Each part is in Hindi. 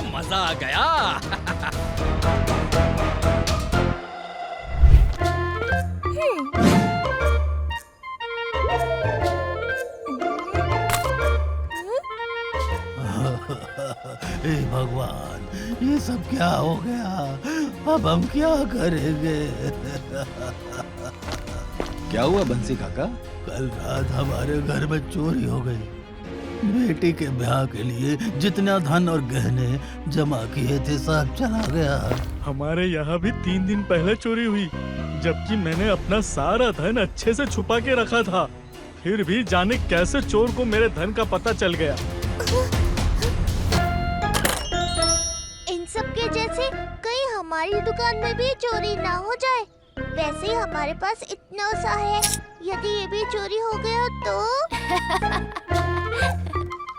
तो मजा आ गया। हे भगवान, ये सब क्या हो गया? अब हम क्या करेंगे? क्या हुआ बंसी काका? कल रात हमारे घर में चोरी हो गई। बेटी के ब्याह के लिए जितना धन और गहने जमा किए थे सब चला गया। हमारे यहाँ भी 3 दिन पहले चोरी हुई, जबकि मैंने अपना सारा धन अच्छे से छुपा के रखा था। फिर भी जाने कैसे चोर को मेरे धन का पता चल गया। इन सब के जैसे कहीं हमारी दुकान में भी चोरी ना हो जाए। वैसे ही हमारे पास इतना सा है, यदि ये भी चोरी हो गया तो।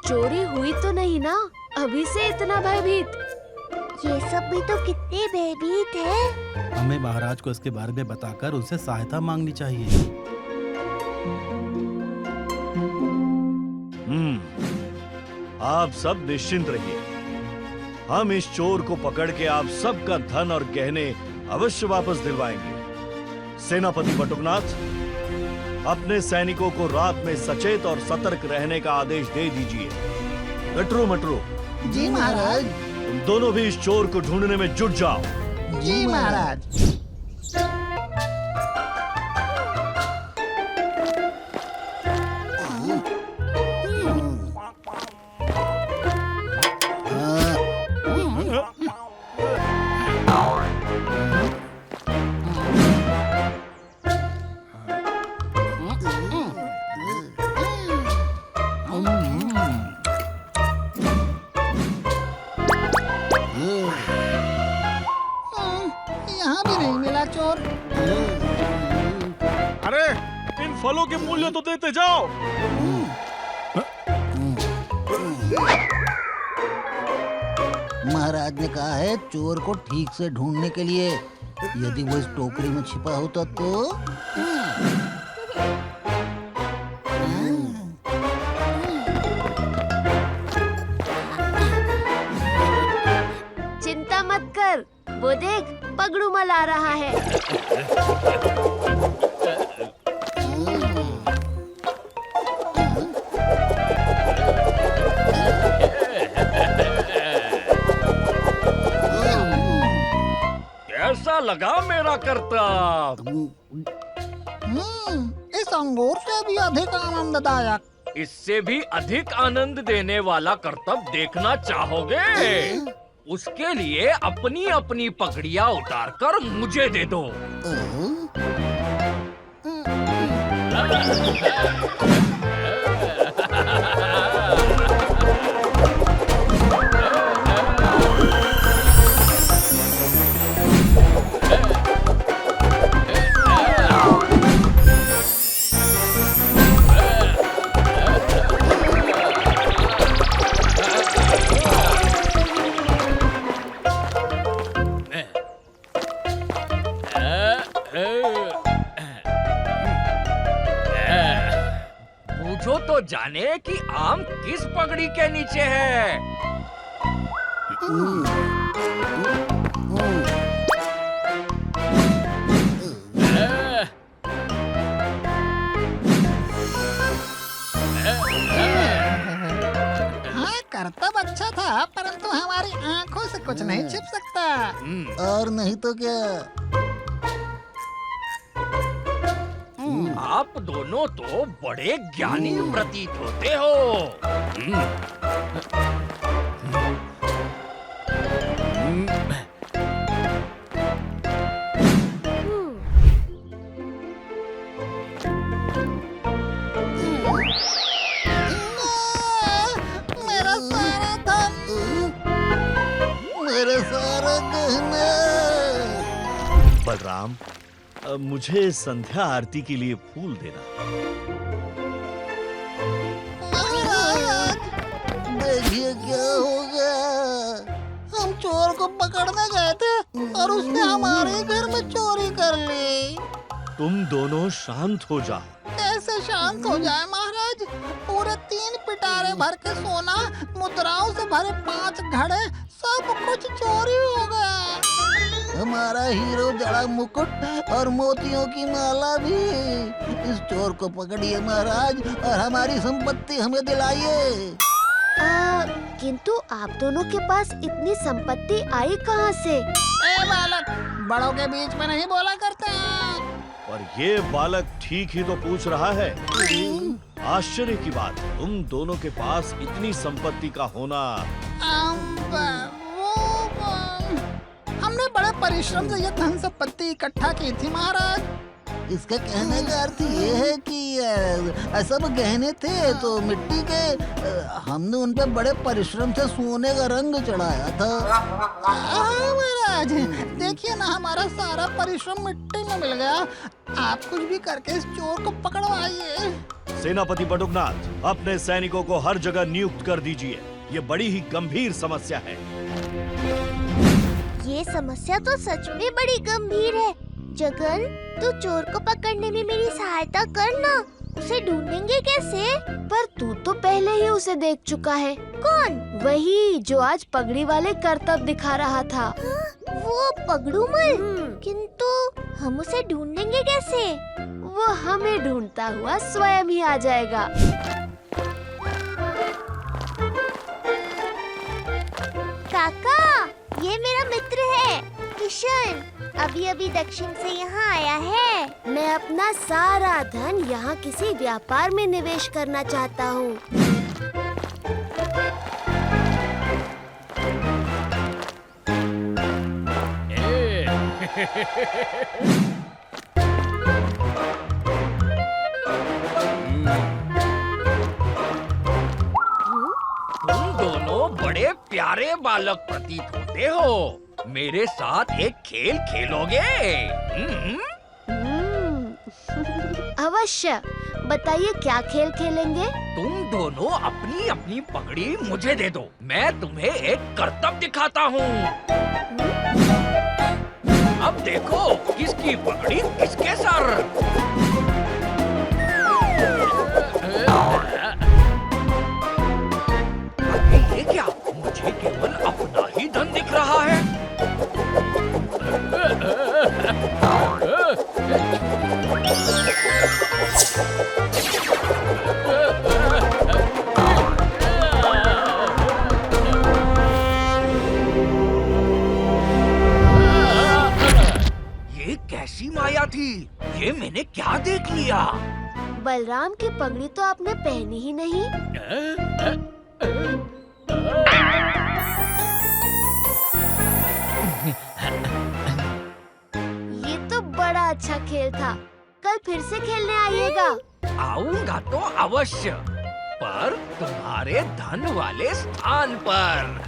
चोरी हुई तो नहीं ना, अभी से इतना भयभीत। ये सब भी तो कितने भयभीत है। हमें महाराज को इसके बारे में बताकर उनसे सहायता मांगनी चाहिए। आप सब निश्चिंत रहिए। हम इस चोर को पकड़ के आप सबका धन और गहने अवश्य वापस दिलवाएंगे। सेनापति बटुकनाथ, अपने सैनिकों को रात में सचेत और सतर्क रहने का आदेश दे दीजिए। गटरू मटरू, जी महाराज। तुम दोनों भी इस चोर को ढूंढने में जुट जाओ। जी महाराज। यहाँ भी नहीं मिला चोर। अरे इन फलों के मूल्य तो देते जाओ। महाराज ने कहा है चोर को ठीक से ढूंढने के लिए। यदि वो इस टोकरी में छिपा होता तो। चिंता मत कर, वो देख पगड़ूमल आ रहा है। कैसा लगा मेरा करतब? इस अंगूर से भी अधिक आनंददायक। इससे भी अधिक आनंद देने वाला करतब देखना चाहोगे? उसके लिए अपनी अपनी पगड़ियाँ उतारकर मुझे दे दो। पूछो तो जाने कि आम किस पगड़ी के नीचे है। हाँ, करतब अच्छा था, परंतु हमारी आंखों से कुछ नहीं छिप सकता। और नहीं तो क्या। आप दोनों तो बड़े ज्ञानी प्रतीत होते हो। मेरा सारा धन, मेरे सारा गहना। बलराम, मुझे संध्या आरती के लिए फूल देना। महाराज, देखिए क्या हो गया। हम चोर को पकड़ने गए थे और उसने हमारे घर में चोरी कर ली। तुम दोनों शांत हो जाओ। कैसे शांत हो जाए पूरे 3 पिटारे भर के सोना, मुद्राओं से भरे 5 घड़े, सब कुछ चोरी हो गया। हमारा हीरो जड़ा मुकुट और मोतियों की माला भी। इस चोर को पकड़िए महाराज और हमारी संपत्ति हमें दिलाइए। किंतु आप दोनों के पास इतनी संपत्ति आई कहाँ से? ए बालक, बड़ों के बीच में नहीं बोला करते हैं। और ये बालक ठीक ही तो पूछ रहा है। आश्चर्य की बात, तुम दोनों के पास इतनी संपत्ति का होना। हमने बड़े परिश्रम से ये धन संपत्ति इकट्ठा की थी महाराज। इसका कहने का अर्थ ये है कि सब गहने थे तो मिट्टी के, हमने उन पे बड़े परिश्रम से सोने का रंग चढ़ाया था। महाराज देखिए ना, हमारा सारा परिश्रम मिट्टी में मिल गया। आप कुछ भी करके इस चोर को पकड़वाइए। सेनापति बटुकनाथ, अपने सैनिकों को हर जगह नियुक्त कर दीजिए। ये बड़ी ही गंभीर समस्या है। ये समस्या तो सच में बड़ी गंभीर है। जगन, तू चोर को पकड़ने में मेरी सहायता करना। उसे ढूंढेंगे कैसे? पर तू तो पहले ही उसे देख चुका है। कौन? वही जो आज पगड़ी वाले करतब दिखा रहा था। वो पगड़ूमल। किंतु हम उसे ढूंढेंगे कैसे? वो हमें ढूंढता हुआ स्वयं ही आ जाएगा। काका, ये मेरा मित्र है किशन। अभी अभी दक्षिण से यहाँ आया है। मैं अपना सारा धन यहाँ किसी व्यापार में निवेश करना चाहता हूँ। तुम दोनों बड़े प्यारे बालक प्रतीत होते हो। मेरे साथ एक खेल खेलोगे? अवश्य, बताइए क्या खेल खेलेंगे? तुम दोनों अपनी अपनी पगड़ी मुझे दे दो। मैं तुम्हें एक करतब दिखाता हूँ। अब देखो किसकी पगड़ी किसके सर। ये क्या? मुझे केवल अपना ही धन दिख रहा है। ये कैसी माया थी? ये मैंने क्या देख लिया? बलराम की पगड़ी तो आपने पहनी ही नहीं। ये तो बड़ा अच्छा खेल था। कल फिर से खेलने आइएगा। आऊंगा तो अवश्य, पर तुम्हारे धन वाले स्थान पर।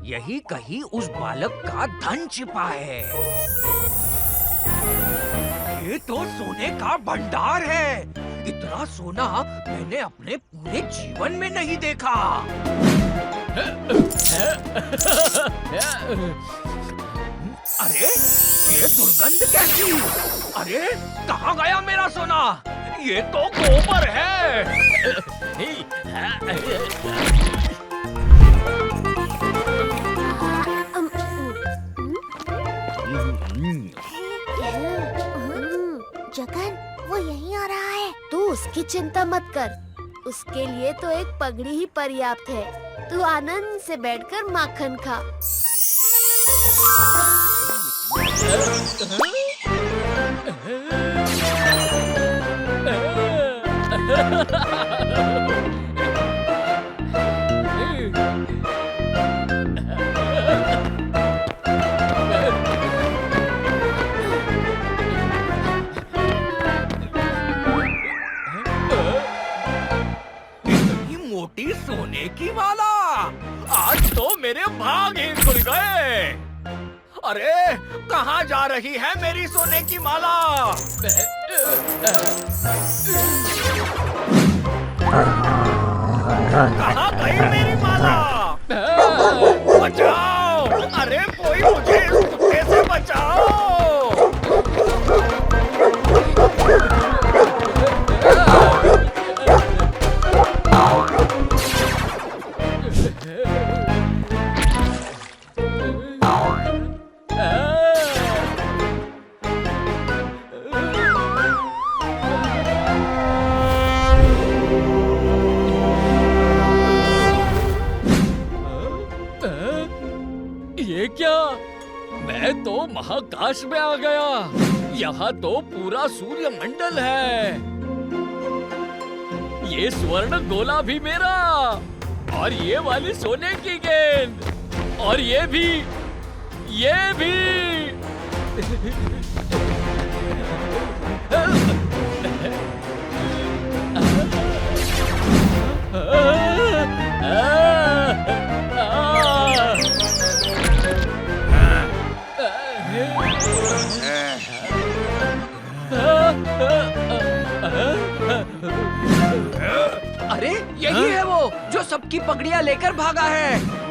यही कहीं उस बालक का धन छिपा है। ये तो सोने का भंडार है। इतना सोना मैंने अपने पूरे जीवन में नहीं देखा। अरे ये दुर्गंध कैसी? अरे कहाँ गया मेरा सोना? ये तो गोबर है। जगन, वो यहीं आ रहा है। तू उसकी चिंता मत कर। उसके लिए तो एक पगड़ी ही पर्याप्त है। तू आनंद से बैठकर माखन खा। इतनी मोटी सोने की माला, आज तो मेरे भाग ही खुल गए। अरे कहाँ जा रही है मेरी सोने की माला? कहाँ गई मेरी माला? बचाओ! अरे कोई मुझे इस कुत्ते से बचाओ! मैं तो महाकाश में आ गया। यहाँ तो पूरा सूर्य मंडल है। ये स्वर्ण गोला भी मेरा, और ये वाली सोने की गेंद, और ये भी। अरे यही है वो जो सबकी पगड़ियां लेकर भागा है।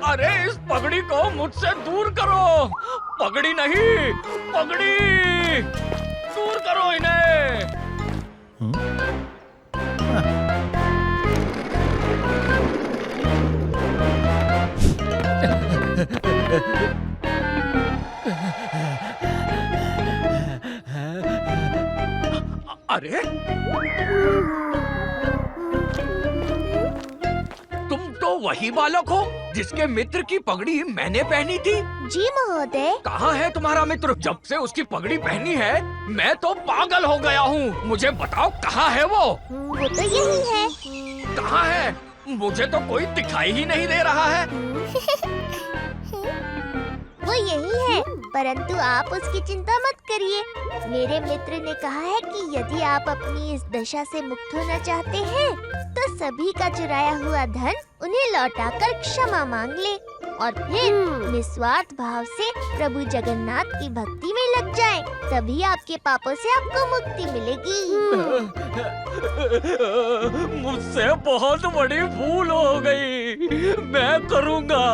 अरे इस पगड़ी को मुझसे दूर करो। पगड़ी नहीं, पगड़ी दूर करो इन्हें। अरे तुम तो वही बालक हो जिसके मित्र की पगड़ी मैंने पहनी थी। जी महोदय। कहाँ है तुम्हारा मित्र? जब से उसकी पगड़ी पहनी है मैं तो पागल हो गया हूँ। मुझे बताओ कहाँ है वो? वो तो यही है। कहाँ है? मुझे तो कोई दिखाई ही नहीं दे रहा है। वो यही है, परंतु आप उसकी चिंता मत करिए। मेरे मित्र ने कहा है कि यदि आप अपनी इस दशा से मुक्त होना चाहते हैं, तो सभी का चुराया हुआ धन उन्हें लौटाकर क्षमा मांग ले और फिर निस्वार्थ भाव से प्रभु जगन्नाथ की भक्ति में लग जाएं। तभी आपके पापों से आपको मुक्ति मिलेगी। मुझसे बहुत बड़ी भूल हो गई। मैं करूँगा,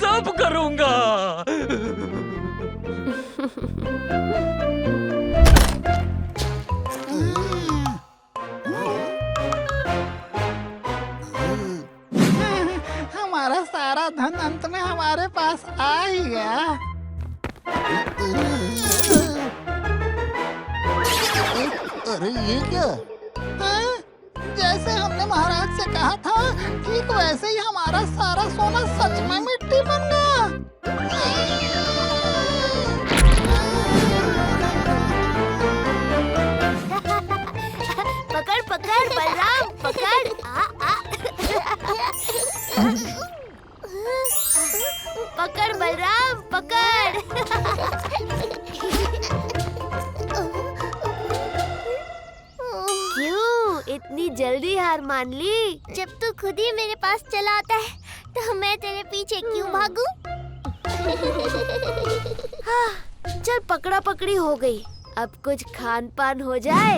सब करूँगा। हमारा सारा धन अंत में हमारे पास आ ही गया। अरे ये क्या? हाँ? जैसे हमने महाराज से कहा था, ठीक वैसे ही हमारा सारा सोना सच में मिट्टी बन गया। पकड़ पकड़ बलराम, पकड़। पकड़ बलराम, पकड़। क्यों इतनी जल्दी हार मान ली? जब तू खुद ही मेरे पास चला आता है, तो मैं तेरे पीछे क्यों भागूं? हाँ, चल पकड़ा पकड़ी हो गई। अब कुछ खान पान हो जाए।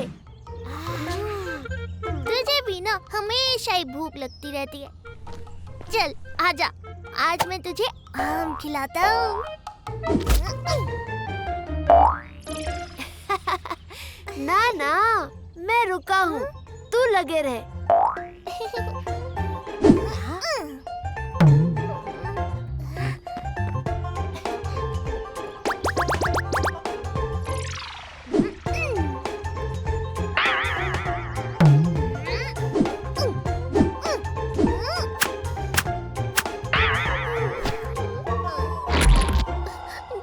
तुझे भी ना हमेशा ही भूख लगती रहती है। चल आजा, आज मैं तुझे आम खिलाता हूँ। ना ना, मैं रुका हूँ, तू लगे रहे।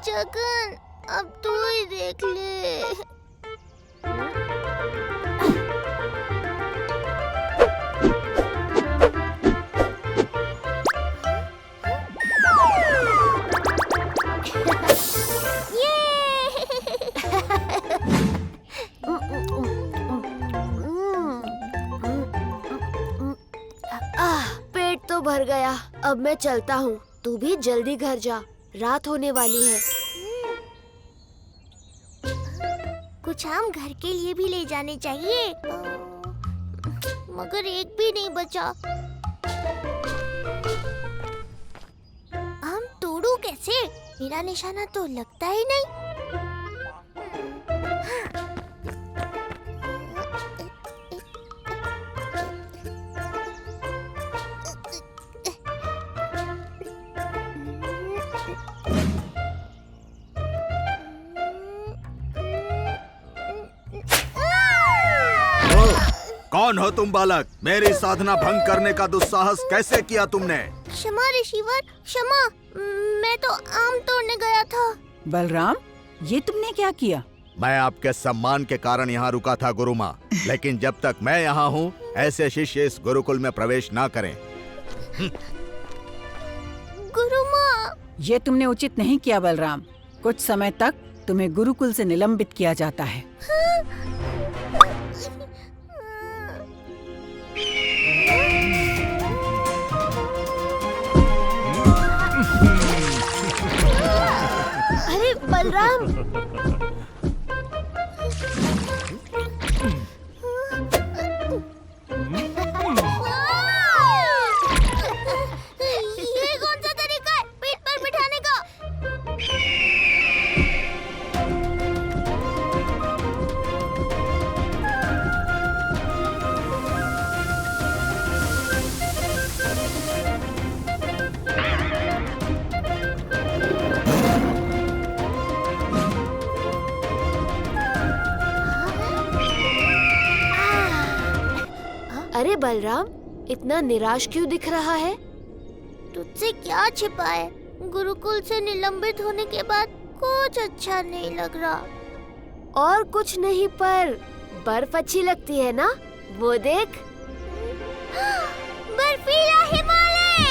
जगन, अब तू ही देख ले। पेट तो भर गया, अब मैं चलता हूँ। तू भी जल्दी घर जा, रात होने वाली है। कुछ आम घर के लिए भी ले जाने चाहिए, मगर एक भी नहीं बचा। आम तोड़ू कैसे? मेरा निशाना तो लगता ही नहीं। कौन हो तुम बालक? मेरी साधना भंग करने का दुस्साहस कैसे किया तुमने? क्षमा ऋषिवर, क्षमा। मैं तो आम तोड़ने गया था। बलराम, ये तुमने क्या किया? मैं आपके सम्मान के कारण यहाँ रुका था गुरुमाँ, लेकिन जब तक मैं यहाँ हूँ ऐसे शिष्य इस गुरुकुल में प्रवेश ना करें। गुरुमाँ, ये तुमने उचित नहीं किया बलराम। कुछ समय तक तुम्हें गुरुकुल से निलंबित किया जाता है। अरे बलराम, ये कौन सा तरीका है पीठ पर बिठाने का? अरे बलराम, इतना निराश क्यों दिख रहा है? तुझसे क्या छिपा है? गुरुकुल से निलंबित होने के बाद कुछ अच्छा नहीं लग रहा। और कुछ नहीं, पर बर्फ अच्छी लगती है ना? वो देख। बर्फीला हिमालय।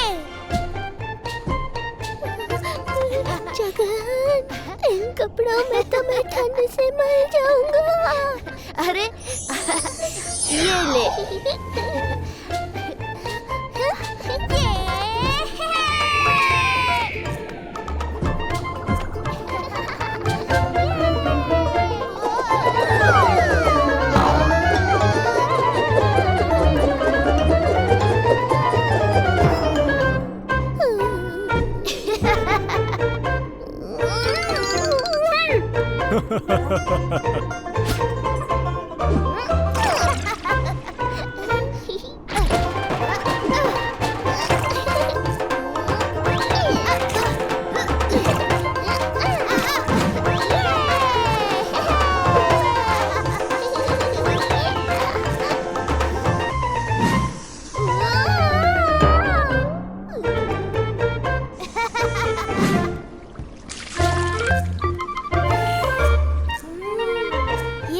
जगन, इन कपड़ों में तो मैं ठंड से मर जाऊंगा। अरे ये ले।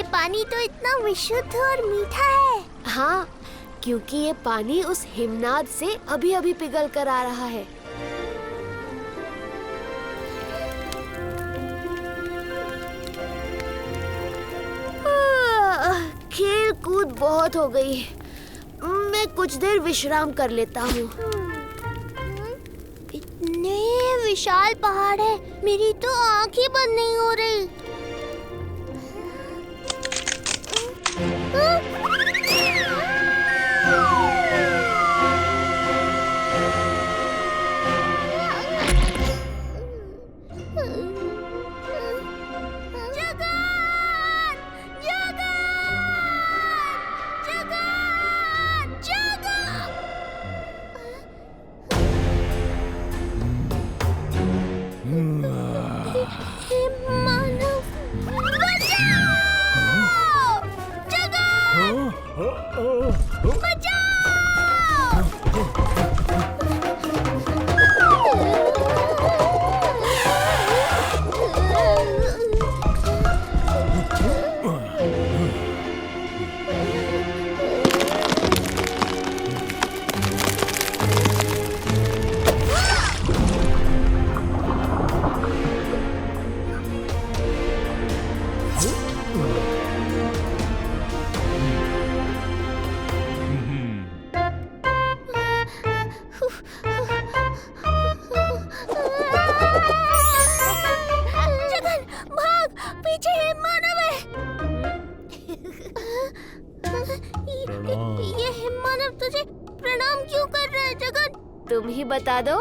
पानी तो इतना विशुद्ध और मीठा है। हाँ, क्योंकि ये पानी उस हिमनाद से अभी अभी पिघल कर आ रहा है। खेल कूद बहुत हो गई, मैं कुछ देर विश्राम कर लेता हूँ। इतने विशाल पहाड़ है, मेरी तो आंख ही बंद नहीं हो रही। ये हिममानव तुझे प्रणाम क्यों कर रहा है जगन? तुम ही बता दो।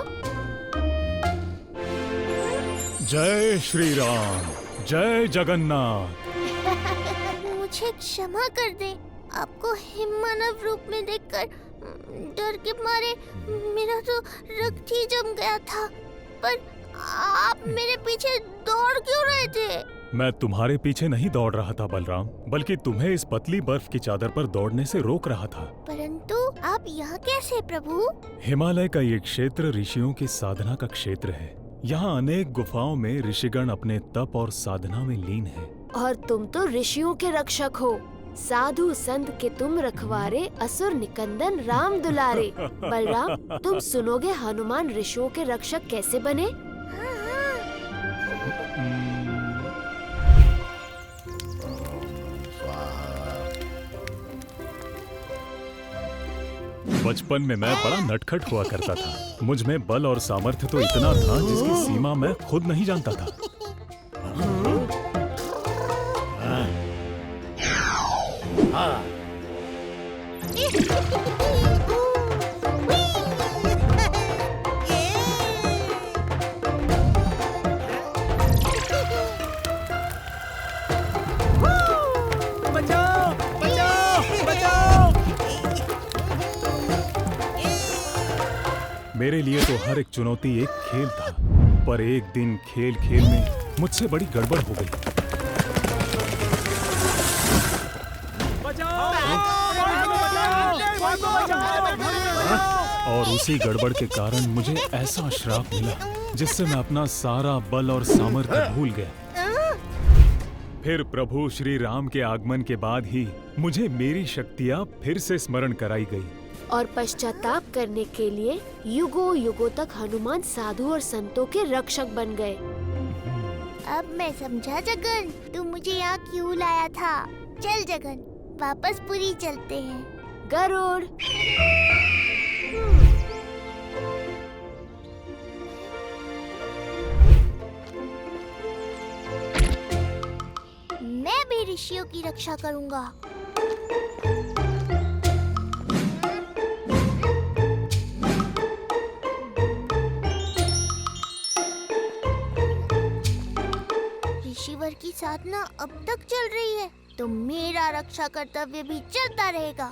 जय श्री राम, जय जगन्नाथ। मुझे क्षमा कर दे, आपको हिममानव रूप में देखकर डर के मारे मेरा तो रक्त ही जम गया था। पर आप मेरे पीछे दौड़ क्यों रहे थे? मैं तुम्हारे पीछे नहीं दौड़ रहा था बलराम, बल्कि तुम्हें इस पतली बर्फ की चादर पर दौड़ने से रोक रहा था। परंतु आप यहाँ कैसे प्रभु? हिमालय का ये क्षेत्र ऋषियों की साधना का क्षेत्र है। यहाँ अनेक गुफाओं में ऋषिगण अपने तप और साधना में लीन हैं। और तुम तो ऋषियों के रक्षक हो, साधु संत के तुम रखवारे, असुर निकंदन राम दुलारे। बलराम, तुम सुनोगे हनुमान ऋषियों के रक्षक कैसे बने? बचपन में मैं बड़ा नटखट हुआ करता था। मुझ में बल और सामर्थ्य तो इतना था जिसकी सीमा मैं खुद नहीं जानता था। बचाओ बचाओ बचाओ। मेरे लिए तो हर एक चुनौती एक खेल था, पर एक दिन खेल खेल में मुझसे बड़ी गड़बड़ हो गई। और उसी गड़बड़ के कारण मुझे ऐसा श्राप मिला जिससे मैं अपना सारा बल और सामर्थ्य भूल गया। फिर प्रभु श्री राम के आगमन के बाद ही मुझे मेरी शक्तियाँ फिर से स्मरण कराई गई। और पश्चाताप करने के लिए युगों युगों तक हनुमान साधु और संतों के रक्षक बन गए। अब मैं समझा जगन, तू मुझे यहाँ क्यों लाया था। चल जगन, वापस पुरी चलते हैं। गरुड़। मैं भी ऋषियों की रक्षा करूंगा। ऋषिवर की साधना अब तक चल रही है, तो मेरा रक्षा कर्तव्य भी चलता रहेगा।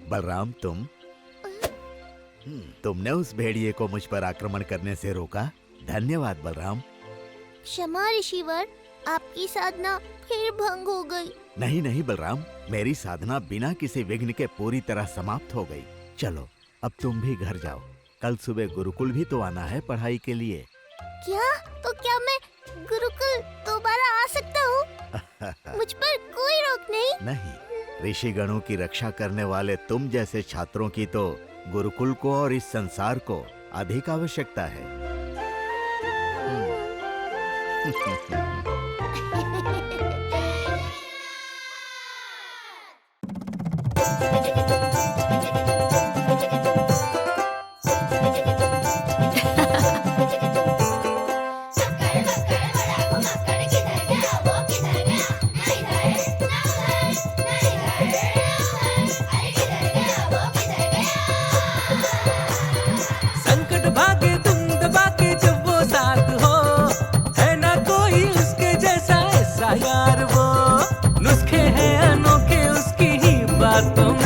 बलराम, तुमने उस भेड़िए को मुझ पर आक्रमण करने से रोका। धन्यवाद बलराम। क्षमा ऋषिवर, आपकी साधना फिर भंग हो गई। नहीं नहीं बलराम, मेरी साधना बिना किसी विघ्न के पूरी तरह समाप्त हो गई। चलो अब तुम भी घर जाओ, कल सुबह गुरुकुल भी तो आना है पढ़ाई के लिए। क्या? तो क्या मैं गुरुकुल दोबारा आ सकता हूँ? मुझ पर कोई रोक नहीं? नहीं, ऋषि गणों की रक्षा करने वाले तुम जैसे छात्रों की तो गुरुकुल को और इस संसार को अधिक आवश्यकता है। संकट भागे तुम दबा के जब वो साथ हो, है ना कोई उसके जैसा ऐसा यार वो। नुस्खे हैं अनोखे उसकी ही बातों में।